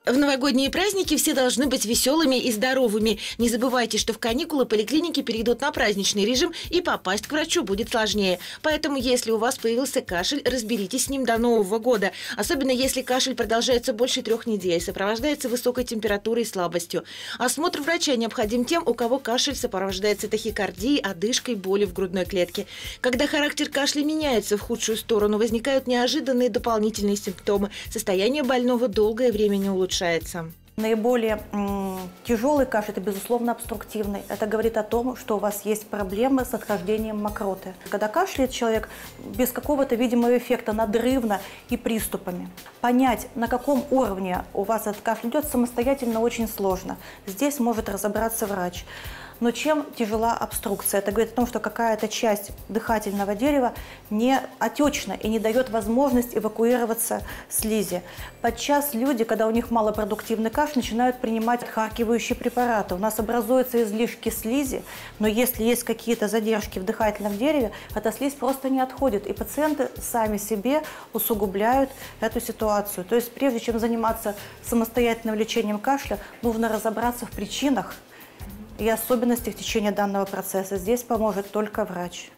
В новогодние праздники все должны быть веселыми и здоровыми. Не забывайте, что в каникулы поликлиники перейдут на праздничный режим, и попасть к врачу будет сложнее. Поэтому, если у вас появился кашель, разберитесь с ним до Нового года. Особенно, если кашель продолжается больше 3 недель, сопровождается высокой температурой и слабостью. Осмотр врача необходим тем, у кого кашель сопровождается тахикардией, одышкой, болью в грудной клетке. Когда характер кашля меняется в худшую сторону, возникают неожиданные дополнительные симптомы. Состояние больного долгое время не улучшается. Наиболее тяжелый кашель – это, безусловно, обструктивный. Это говорит о том, что у вас есть проблемы с отхождением мокроты. Когда кашляет человек без какого-то видимого эффекта, надрывно и приступами. Понять, на каком уровне у вас этот кашель идет, самостоятельно очень сложно. Здесь может разобраться врач. Но чем тяжела обструкция? Это говорит о том, что какая-то часть дыхательного дерева не отечна и не дает возможность эвакуироваться слизи. Подчас люди, когда у них малопродуктивный кашель, начинают принимать отхаркивающие препараты. У нас образуются излишки слизи, но если есть какие-то задержки в дыхательном дереве, эта слизь просто не отходит. И пациенты сами себе усугубляют эту ситуацию. То есть прежде чем заниматься самостоятельным лечением кашля, нужно разобраться в причинах и особенностях течения данного процесса. Здесь поможет только врач.